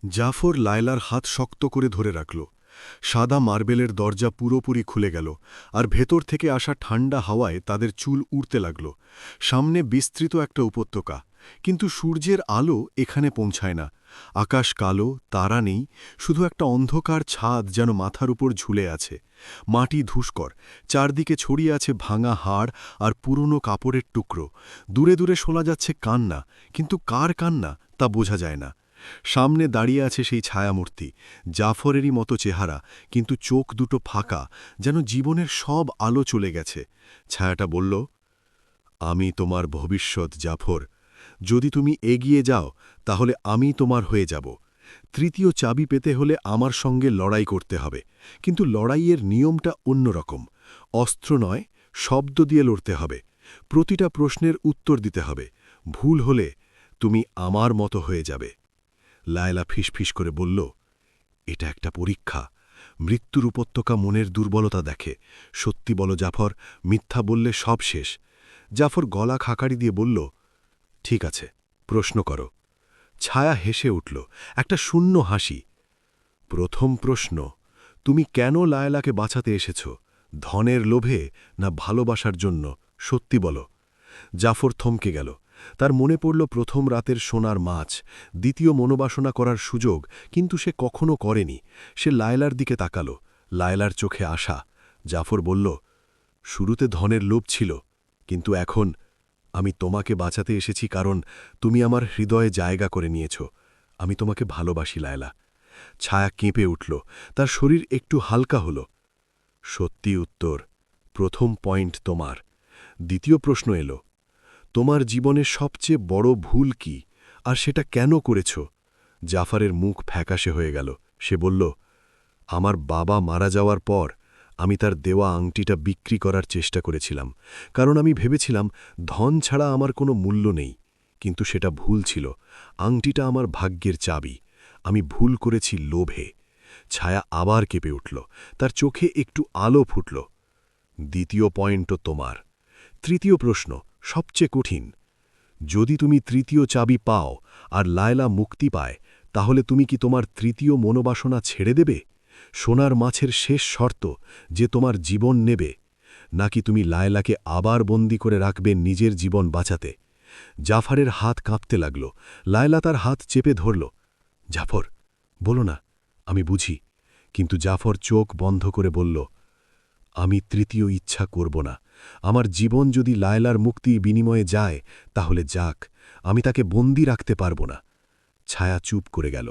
জাফর লায়লার হাত শক্ত করে ধরে রাখল। সাদা মার্বেলের দরজা পুরোপুরি খুলে গেল, আর ভেতর থেকে আসা ঠান্ডা হাওয়ায় তাদের চুল উড়তে লাগল। সামনে বিস্তৃত একটা উপত্যকা, কিন্তু সূর্যের আলো এখানে পৌঁছায় না। আকাশ কালো, তারা নেই, শুধু একটা অন্ধকার ছাদ যেন মাথার উপর ঝুলে আছে। মাটি ধূসর, চারদিকে ছড়িয়ে আছে ভাঙা হাড় আর পুরনো কাপড়ের টুকরো। দূরে দূরে শোনা যাচ্ছে কান্না, কিন্তু কার কান্না তা বোঝা যায় না। সামনে দাঁড়িয়ে আছে সেই ছায়ামূর্তি, জাফরেরই মতো চেহারা, কিন্তু চোখ দুটো ফাঁকা, যেন জীবনের সব আলো চলে গেছে। ছায়াটা বলল, আমি তোমার ভবিষ্যৎ জাফর। যদি তুমি এগিয়ে যাও তাহলে আমি তোমার হয়ে যাব। তৃতীয় চাবি পেতে হলে আমার সঙ্গে লড়াই করতে হবে, কিন্তু লড়াইয়ের নিয়মটা অন্যরকম। অস্ত্র নয়, শব্দ দিয়ে লড়তে হবে। প্রতিটা প্রশ্নের উত্তর দিতে হবে। ভুল হলে তুমি আমার মতো হয়ে যাবে। লায়লা ফিসফিস করে বলল, এটা একটা পরীক্ষা। মৃত্যুর উপত্যকা মনের দুর্বলতা দেখে। সত্যি বলো জাফর, মিথ্যা বললে সব শেষ। জাফর গলা খাকারি দিয়ে বলল, ঠিক আছে, প্রশ্ন করো। ছায়া হেসে উঠল, একটা শূন্য হাসি। প্রথম প্রশ্ন, তুমি কেন লায়লাকে বাঁচাতে এসেছ? ধনের লোভে না ভালোবাসার জন্য? সত্যি বলো। জাফর থমকে গেল। তার মনে পড়ল প্রথম রাতের সোনার মাছ, দ্বিতীয় মনোবাসনা করার সুযোগ, কিন্তু সে কখনো করেনি। সে লায়লার দিকে তাকাল, লায়লার চোখে আশা। জাফর বলল, শুরুতে ধনের লোভ ছিল, কিন্তু এখন আমি তোমাকে বাঁচাতে এসেছি, কারণ তুমি আমার হৃদয়ে জায়গা করে নিয়েছ। আমি তোমাকে ভালোবাসি লায়লা। ছায়া কেঁপে উঠল, তার শরীর একটু হালকা হল। সত্যি উত্তর। প্রথম পয়েন্ট তোমার। দ্বিতীয় প্রশ্ন এলো, তোমার জীবনের সবচেয়ে বড় ভুল কি, আর সেটা কেন করেছ? জাফরের মুখ ফ্যাকাশে হয়ে গেল। সে বলল, আমার বাবা মারা যাওয়ার পর আমি তার দেওয়া আংটিটা বিক্রি করার চেষ্টা করেছিলাম, কারণ আমি ভেবেছিলাম ধন ছাড়া আমার কোনো মূল্য নেই। কিন্তু সেটা ভুল ছিল। আংটিটা আমার ভাগ্যের চাবি। আমি ভুল করেছি লোভে। ছায়া আবার কেঁপে উঠল, তার চোখে একটু আলো ফুটল। দ্বিতীয় পয়েন্টও তোমার। তৃতীয় প্রশ্ন সবচেয়ে কঠিন। যদি তুমি তৃতীয় চাবি পাও আর লায়লা মুক্তি পায়, তাহলে তুমি কি তোমার তৃতীয় মনোবাসনা ছেড়ে দেবে? সোনার মাছের শেষ শর্ত যে তোমার জীবন নেবে, নাকি তুমি লায়লাকে আবার বন্দী করে রাখবে নিজের জীবন বাঁচাতে? জাফরের হাত কাঁপতে লাগল। লায়লা তার হাত চেপে ধরল। জাফর, বলো না, আমি বুঝি। কিন্তু জাফর চোখ বন্ধ করে বলল, আমি তৃতীয় ইচ্ছা করব না। আমার জীবন যদি লায়লার মুক্তির বিনিময়ে যায়, তাহলে যাক, আমি তাকে বন্দী রাখতে পারব না। ছায়া চুপ করে গেল।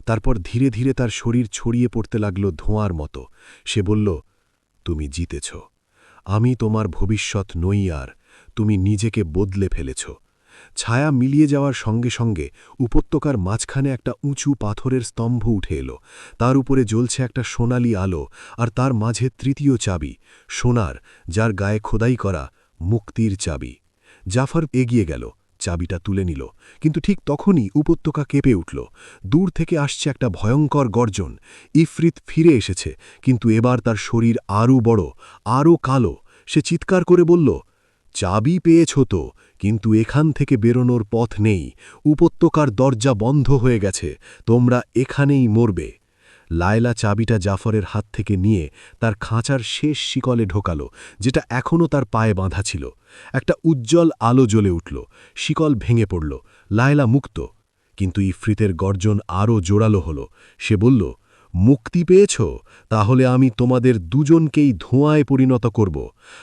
তারপর ধীরে ধীরে তার শরীর ছড়িয়ে পড়তে লাগল ধোঁয়ার মতো। সে বলল, তুমি জিতেছ। আমি তোমার ভবিষ্যৎ নই আর। তুমি নিজেকে বদলে ফেলেছ। ছায়া মিলিয়ে যাওয়ার সঙ্গে সঙ্গে উপত্যকার মাঝখানে একটা উঁচু পাথরের স্তম্ভ উঠে এলো। তার উপরে জ্বলছে একটা সোনালি আলো, আর তার মাঝে তৃতীয় চাবি, সোনার, যার গায়ে খোদাই করা মুক্তির চাবি। জাফর এগিয়ে গেল, চাবিটা তুলে নিল, কিন্তু ঠিক তখনই উপত্যকা কেঁপে উঠল। দূর থেকে আসছে একটা ভয়ঙ্কর গর্জন। ইফরিত ফিরে এসেছে, কিন্তু এবার তার শরীর আরও বড়, আরও কালো। সে চিৎকার করে বলল, চাবি পেয়েছ তো, কিন্তু এখান থেকে বেরোনোর পথ নেই। উপত্যকার দরজা বন্ধ হয়ে গেছে, তোমরা এখানেই মরবে। লায়লা চাবিটা জাফরের হাত থেকে নিয়ে তার খাঁচার শেষ শিকলে ঢোকাল, যেটা এখনও তার পায়ে বাঁধা ছিল। একটা উজ্জ্বল আলো জ্বলে উঠল, শিকল ভেঙে পড়ল, লায়লা মুক্ত। কিন্তু ইফরিতের গর্জন আরও জোরালো হল। সে বলল, মুক্তি পেয়েছ? তাহলে আমি তোমাদের দুজনকেই ধোঁয়ায় পরিণত করব।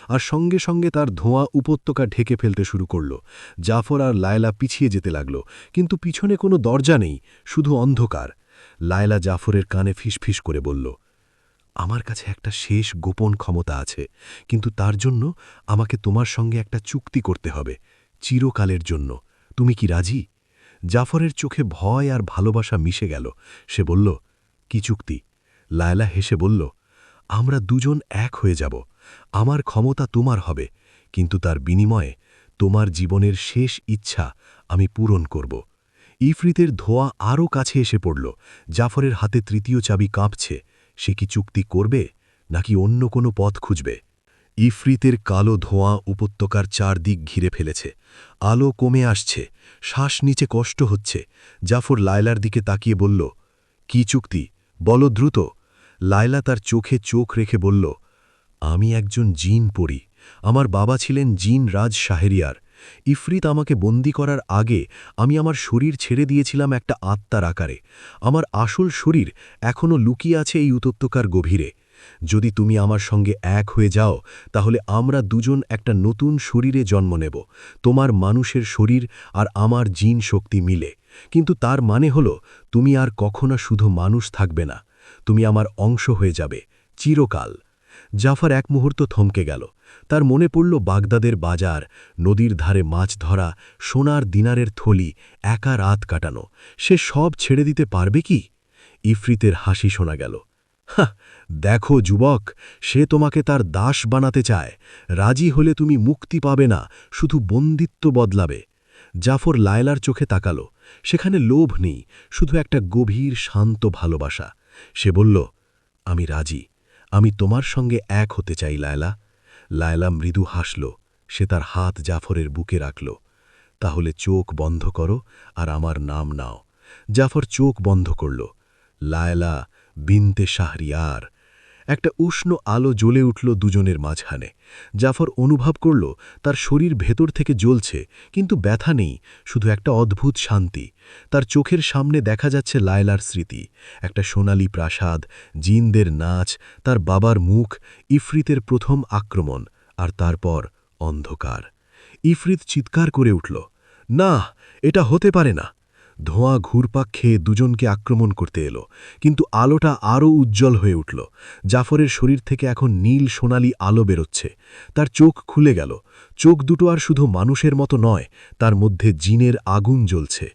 আর সঙ্গে সঙ্গে তার ধোঁয়া উপত্যকা ঢেকে ফেলতে শুরু করল। জাফর আর লায়লা পিছিয়ে যেতে লাগল, কিন্তু পিছনে কোনো দরজা নেই, শুধু অন্ধকার। লায়লা জাফরের কানে ফিসফিস করে বলল, আমার কাছে একটা শেষ গোপন ক্ষমতা আছে, কিন্তু তার জন্য আমাকে তোমার সঙ্গে একটা চুক্তি করতে হবে, চিরকালের জন্য। তুমি কি রাজি? জাফরের চোখে ভয় আর ভালোবাসা মিশে গেল। সে বলল, কি চুক্তি? লায়লা হেসে বলল, আমরা দুজন এক হয়ে যাব। আমার ক্ষমতা তোমার হবে, কিন্তু তার বিনিময়ে তোমার জীবনের শেষ ইচ্ছা আমি পূরণ করব। ইফরিতের ধোঁয়া আরও কাছে এসে পড়ল। জাফরের হাতে তৃতীয় চাবি কাঁপছে। সে কি চুক্তি করবে, নাকি অন্য কোনো পথ খুঁজবে? ইফরিতের কালো ধোঁয়া উপত্যকার চারদিক ঘিরে ফেলেছে। আলো কমে আসছে, শ্বাস নিচে কষ্ট হচ্ছে। জাফর লায়লার দিকে তাকিয়ে বলল, কি চুক্তি বলো দ্রুত। লায়লা তার চোখে চোখ রেখে বলল, আমি একজন জিন পড়ি। আমার বাবা ছিলেন জিন রাজ শাহরিয়ার। ইফরিত আমাকে বন্দি করার আগে আমি আমার শরীর ছেড়ে দিয়েছিলাম একটা আত্মার আকারে। আমার আসল শরীর এখনও লুকিয়ে আছে এই উপত্যকার গভীরে। যদি তুমি আমার সঙ্গে এক হয়ে যাও তাহলে আমরা দুজন একটা নতুন শরীরে জন্ম নেব, তোমার মানুষের শরীর আর আমার জিন শক্তি মিলে। কিন্তু তার মানে হলো তুমি আর কখনো শুধু মানুষ থাকবে না, তুমি আমার অংশ হয়ে যাবে চিরকাল। জাফর এক মুহূর্ত থমকে গেল। তার মনে পড়ল বাগদাদের বাজার, নদীর ধারে মাছ ধরা, সোনার দিনারের থলি, একা রাত কাটানো। সে সব ছেড়ে দিতে পারবে কি? ইফরিতের হাসি শোনা গেল। হাহ, দেখো যুবক, সে তোমাকে তার দাস বানাতে চায়। রাজি হলে তুমি মুক্তি পাবে না, শুধু বন্দিত্ব বদলাবে। জাফর লায়লার চোখে তাকালো। সেখানে লোভ নেই, শুধু একটা গভীর শান্ত ভালোবাসা। সে বলল, আমি রাজি, আমি তোমার সঙ্গে এক হতে চাই লায়লা। লায়লা মৃদু হাসল। সে তার হাত জাফরের বুকে রাখল। তাহলে চোখ বন্ধ করো আর আমার নাম নাও। জাফর চোখ বন্ধ করল। লায়লা বিনতে শাহরিয়ার। একটা উষ্ণ আলো জ্বলে উঠল দুজনের মাঝখানে। জাফর অনুভব করল তার শরীর ভেতর থেকে জ্বলছে, কিন্তু ব্যথা নেই, শুধু একটা অদ্ভুত শান্তি। তার চোখের সামনে দেখা যাচ্ছে লায়লার স্মৃতি, একটা সোনালি প্রাসাদ, জিনদের নাচ, তার বাবার মুখ, ইফরিতের প্রথম আক্রমণ, আর তারপর অন্ধকার। ইফরিত চিৎকার করে উঠল, না, এটা হতে পারে না। ধোঁয়া ঘুরপাক খেয়ে দুজনকে আক্রমণ করতে এলো, কিন্তু আলোটা আরও উজ্জ্বল হয়ে উঠল। জাফরের শরীর থেকে এখন নীল সোনালি আলো বেরোচ্ছে। তার চোখ খুলে গেল। চোখ দুটো আর শুধু মানুষের মতো নয়, তার মধ্যে জিনের আগুন জ্বলছে।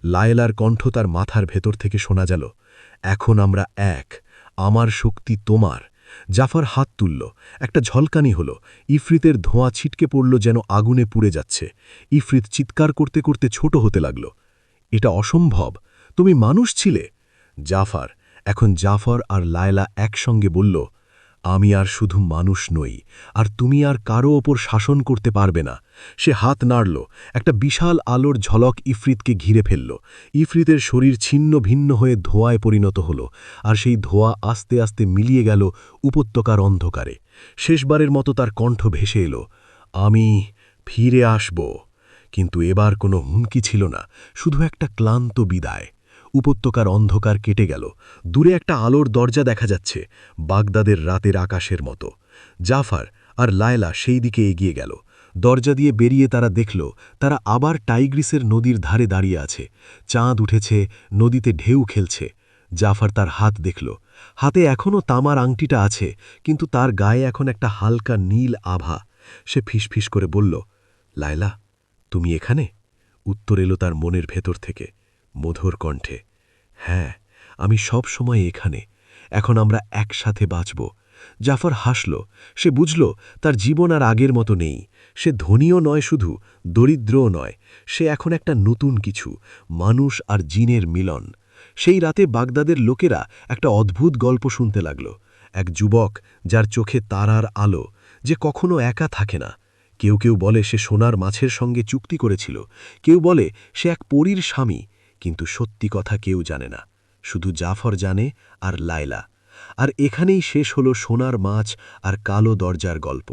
লায়লার কণ্ঠ তার মাথার ভেতর থেকে শোনা গেল, এখন আমরা এক, আমার শক্তি তোমার। জাফর হাত তুলল, একটা ঝলকানি হলো। ইফরিতের ধোঁয়া ছিটকে পড়ল, যেন আগুনে পুড়ে যাচ্ছে। ইফরিত চিৎকার করতে করতে ছোট হতে লাগল, এটা অসম্ভব, তুমি মানুষ ছিলে। এখন জাফর আর লায়লা একসঙ্গে বলল, আমি আর শুধু মানুষ নই, আর তুমি আর কারো ওপর শাসন করতে পারবে না। সে হাত নাড়ল, একটা বিশাল আলোর ঝলক ইফরিতকে ঘিরে ফেলল। ইফরিতের শরীর ছিন্ন ভিন্ন হয়ে ধোঁয়ায় পরিণত হল, আর সেই ধোঁয়া আস্তে আস্তে মিলিয়ে গেল উপত্যকার অন্ধকারে। শেষবারের মতো তার কণ্ঠ ভেসে এলো, আমি ফিরে আসব। কিন্তু এবার কোনো হুমকি ছিল না, শুধু একটা ক্লান্ত বিদায়। উপত্যকার অন্ধকার কেটে গেল। দূরে একটা আলোর দরজা দেখা যাচ্ছে, বাগদাদের রাতের আকাশের মতো। জাফর আর লায়লা সেই দিকে এগিয়ে গেল। দরজা দিয়ে বেরিয়ে তারা দেখল তারা আবার টাইগ্রিসের নদীর ধারে দাঁড়িয়ে আছে। চাঁদ উঠেছে, নদীতে ঢেউ খেলছে। জাফর তার হাত দেখল। হাতে এখনও তামার আংটিটা আছে, কিন্তু তার গায়ে এখন একটা হালকা নীল আভা। সে ফিসফিস করে বলল, লায়লা, তুমি এখানে? উত্তর এলো তার মনের ভেতর থেকে, মধুর কণ্ঠে, হ্যাঁ, আমি সব সময় এখানে। এখন আমরা একসাথে বাঁচব। জাফর হাসল। সে বুঝল তার জীবন আর আগের মতো নেই। সে ধনীও নয়, শুধু দরিদ্রও নয়। সে এখন একটা নতুন কিছু, মানুষ আর জিনের মিলন। সেই রাতে বাগদাদের লোকেরা একটা অদ্ভুত গল্প শুনতে লাগল। এক যুবক যার চোখে তারার আলো, যে কখনো একা থাকে না। কেউ কেউ বলে সে সোনার মাছের সঙ্গে চুক্তি করেছিল, কেউ বলে সে এক পরীর স্বামী। কিন্তু সত্যি কথা কেউ জানে না, শুধু জাফর জানে আর লায়লা। আর এখানেই শেষ হলো সোনার মাছ আর কালো দরজার গল্প।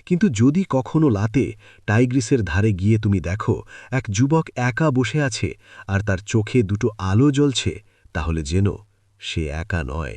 কিন্তু যদি কখনো রাতে টাইগ্রিসের ধারে গিয়ে তুমি দেখো এক যুবক একা বসে আছে আর তার চোখে দুটো আলো জ্বলছে, তাহলে জেনো সে একা নয়।